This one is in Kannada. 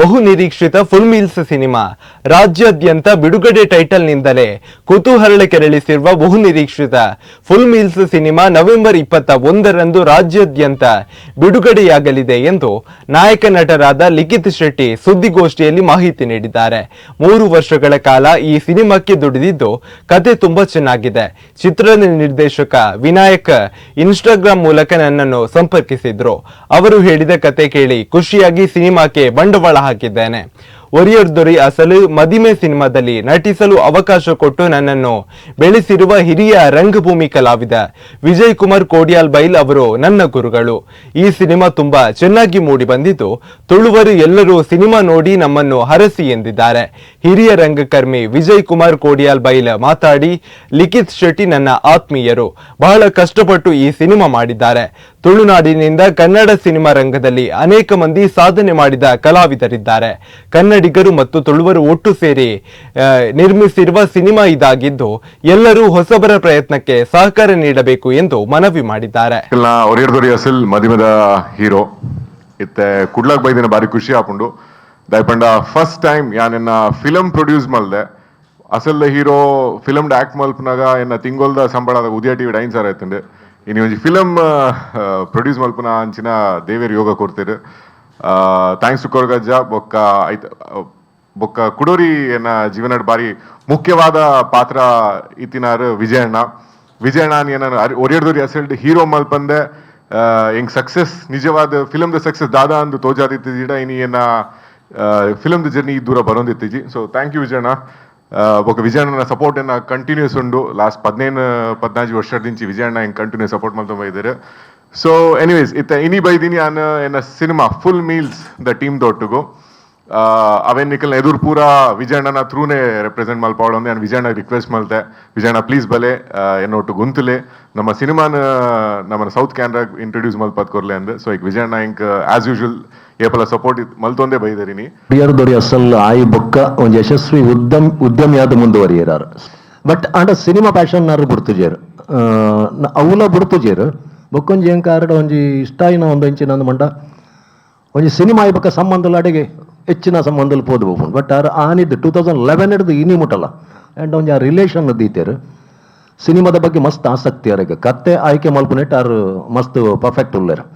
ಬಹು ನಿರೀಕ್ಷಿತ ಫುಲ್ ಮೀಲ್ಸ್ ಸಿನಿಮಾ ರಾಜ್ಯಾದ್ಯಂತ ಬಿಡುಗಡೆ ಟೈಟಲ್ನಿಂದಲೇ ಕುತೂಹಲ ಕೆರಳಿಸಿರುವ ಬಹು ನಿರೀಕ್ಷಿತ ಫುಲ್ ಮೀಲ್ಸ್ ಸಿನಿಮಾ ನವೆಂಬರ್ 21ರಂದು ರಾಜ್ಯಾದ್ಯಂತ ಬಿಡುಗಡೆಯಾಗಲಿದೆ ಎಂದು ನಾಯಕ ನಟರಾದ ಲಿಖಿತ್ ಶೆಟ್ಟಿ ಸುದ್ದಿಗೋಷ್ಠಿಯಲ್ಲಿ ಮಾಹಿತಿ ನೀಡಿದ್ದಾರೆ. 3 ವರ್ಷಗಳ ಕಾಲ ಈ ಸಿನಿಮಾಕ್ಕೆ ದುಡಿದಿದ್ದು ಕತೆ ತುಂಬಾ ಚೆನ್ನಾಗಿದೆ. ಚಿತ್ರದ ನಿರ್ದೇಶಕ ವಿನಾಯಕ್ ಇನ್ಸ್ಟಾಗ್ರಾಮ್ ಮೂಲಕ ನನ್ನನ್ನು ಸಂಪರ್ಕಿಸಿದ್ರು. ಅವರು ಹೇಳಿದ ಕತೆ ಕೇಳಿ ಖುಷಿಯಾಗಿ ಸಿನಿಮಾಕ್ಕೆ ಬಂಡವಾಳ ಹಾಕಿದ್ದೇನೆ. ಒರಿಯರ್ ದೊರೆ ಅಸಲು ಮದಿಮೆ ಸಿನಿಮಾದಲ್ಲಿ ನಟಿಸಲು ಅವಕಾಶ ಕೊಟ್ಟು ನನ್ನನ್ನು ಬೆಳೆಸಿರುವ ಹಿರಿಯ ರಂಗಭೂಮಿ ಕಲಾವಿದ ವಿಜಯ್ ಕುಮಾರ್ ಕೋಡಿಯಾಲ್ ಬೈಲ್ ಅವರು ನನ್ನ ಗುರುಗಳು. ಈ ಸಿನಿಮಾ ತುಂಬಾ ಚೆನ್ನಾಗಿ ಮೂಡಿ ಬಂದಿದ್ದು ತುಳುವರು ಎಲ್ಲರೂ ಸಿನಿಮಾ ನೋಡಿ ನಮ್ಮನ್ನು ಹರಸಿ ಎಂದಿದ್ದಾರೆ. ಹಿರಿಯ ರಂಗಕರ್ಮಿ ವಿಜಯ್ ಕುಮಾರ್ ಕೋಡಿಯಾಲ್ ಬೈಲ್ ಮಾತಾಡಿ, ಲಿಖಿತ್ ಶೆಟ್ಟಿ ನನ್ನ ಆತ್ಮೀಯರು, ಬಹಳ ಕಷ್ಟಪಟ್ಟು ಈ ಸಿನಿಮಾ ಮಾಡಿದ್ದಾರೆ. ತುಳುನಾಡಿನಿಂದ ಕನ್ನಡ ಸಿನಿಮಾ ರಂಗದಲ್ಲಿ ಅನೇಕ ಮಂದಿ ಸಾಧನೆ ಮಾಡಿದ ಕಲಾವಿದರಿದ್ದಾರೆ. ಕನ್ನಡಿಗರು ಮತ್ತು ತುಳುವರು ಒಟ್ಟು ಸೇರಿ ನಿರ್ಮಿಸಿರುವ ಸಿನಿಮಾ ಇದಾಗಿದ್ದು ಎಲ್ಲರೂ ಹೊಸಬರ ಪ್ರಯತ್ನಕ್ಕೆ ಸಹಕಾರ ನೀಡಬೇಕು ಎಂದು ಮನವಿ ಮಾಡಿದ್ದಾರೆ. ಅಸಲ್ ಮದಿಮದ ಹೀರೋ ಇತ್ತೆ ಕುಡ್ಲಾಕ್ ಬೈದಿನ ಬಾರಿ ಖುಷಿ ಆಪುಂಡು ದಯಪಂಡ ಫಸ್ಟ್ ಟೈಮ್ ಯಾನೆನ್ನ ಫಿಲಂ ಪ್ರೊಡ್ಯೂಸ್ ಮಲ್ದೆ ಅಸಲ್ ಹೀರೋ ಫಿಲಂ ಆಕ್ಟ್ ಮಲ್ಪನಾಗ ಎನ್ನ ತಿಂಗೊಲ್ದ ಸಂಬಳದ ಉದಯ ಟಿವಿ 9 ಸಾವಿರ ಆಯ್ತಂಡೆ ಇನ್ನು ಒಂಜಿ ಫಿಲಂ ಪ್ರೊಡ್ಯೂಸ್ ಮಲ್ಪನ ಅಂಚಿನ ದೇವೇರ್ ಯೋಗ ಕೊಡ್ತೀರಿ. ಥ್ಯಾಂಕ್ಸ್ ಟು ಕೊರಗಜ್ಜ ಬೊಕ್ಕ ಕುಡೋರಿ ಎನ್ನ ಜೀವನ ಬಾರಿ ಮುಖ್ಯವಾದ ಪಾತ್ರ ಇತ್ತಿನಾರು ವಿಜಯಣ್ಣ ಏನ ಒರಿಯರ್ದೋರಿ ಅಸಲ್ಡ್ ಹೀರೋ ಮಲ್ಪಂದೆ ಹೆಂಗ್ ಸಕ್ಸಸ್ ನಿಜವಾದ ಫಿಲಮ್ದ ಸಕ್ಸಸ್ ದಾದಾ ಅಂದು ತೋಜಾದಿತ್ತಿದ್ದೀಡ ಇನಿ ಏನ ಫಿಲಮ್ದ ಜರ್ನಿ ದೂರ ಬರೋದಿತ್ತಿಜಿ. So thank you Vijayanna. ఒక విజయಣ್ಣ సపోర్ట్ ఏనా కంటిన్యూస్ ఉండు లాస్ట్ 15-14 ವರ್ಷದಿಂದ ವಿಜಯಣ್ಣ ಹೆಂಗ್ ಕಂಟಿನ್ಯೂ ಸಪೋರ್ಟ್ ಮಾಡ್ತಾ ಇದ್ದಾರೆ. ಸೊ ಎನಿವೇಸ್ ಇನಿ ಬೈದಿನಿ ಅನ್ನ ಏನ ಸಿನಿಮಾ ಫುಲ್ ಮೀಲ್ಸ್ ದ ಟೀಮ್ ದೊಟ್ಟಿಗೂ ಅವೇನ್ ನಿಖಲ್ ಎದುರು ಪೂರ ವಿಜಯಣ್ಣನ ಥ್ರೂನೇ ರೆಪ್ರೆಸೆಂಟ್ ಮಲ್ಪಾವಳು ಅಂದೆ ನಾನು ವಿಜಯಣ್ಣ ರಿಕ್ವೆಸ್ಟ್ ಮಾಡ್ತೆ, ವಿಜಯಣ್ಣ ಪ್ಲೀಸ್ ಬಲೆ ಎನ್ನೊಟ್ಟು ಗುಂತಲೆ ನಮ್ಮ ಸಿನಿಮಾನ ನಮ್ಮ ಸೌತ್ ಕ್ಯಾನ್ರಾ ಇಂಟ್ರೊಡ್ಯೂಸ್ ಮಲ್ಪದ್ ಕೊರ್ಲೆ ಅಂದೆ. ಸೊ ಈಗ ವಿಜಯಣ್ಣ ಹೆಂಗ್ ಆಸ್ ಯೂಶುವಲ್ ಏಪಲ ಸಪೋರ್ಟ್ ಮಲ್ತೊಂದೇ ಬೈದರಿನಿ. ಒರಿಯರ್ದೊರೆ ಅಸಲ್ ಆಯಿ ಬೊಕ್ಕ ಒಂದು ಯಶಸ್ವಿ ಉದ್ಯಮಿಯಾದ ಮುಂದುವರಿಯರಾರು. ಬಟ್ ಆಂಡ ಸಿನಿಮಾ ಪ್ಯಾಷನ್ ನಾರು ಬಿಡ್ತುಜೇರು ಅವಲ ಬಿಡ್ತುಜೇರು ಬೊಕ್ಕೊಂಜಿ ಎಂಕಾರಡ ಒಂಜಿ ಇಷ್ಟಾಯಿನ ಒಂದು ಇಂಚಿನ ಮಂಡ ಒಂಜಿ ಸಿನಿಮಾ ಆಯ್ಬಕ್ಕ ಸಂಬಂಧಲು ಅಡೆಗೆ ಹೆಚ್ಚಿನ ಸಂಬಂಧಲು ಪೋದು ಬೋಪುಂಡು. ಬಟ್ ಆರು ಆನಿದ್ದು 2011 ಹಿಡಿದು ಇನಿ ಮುಟ್ಟಲ್ಲ ಆ್ಯಂಡ್ ಒಂಜಿ ಆ ರಿಲೇಷನ್ ದೀತೇರು ಸಿನಿಮಾದ ಬಗ್ಗೆ ಮಸ್ತ್ ಆಸಕ್ತಿ ಅವರಿಗೆ ಕತ್ತೆ ಆಯ್ಕೆ ಮಲ್ಪುನೆಟ್ಟು ಆರು ಮಸ್ತ್ ಪರ್ಫೆಕ್ಟ್ ಉಳ್ಳೇರು.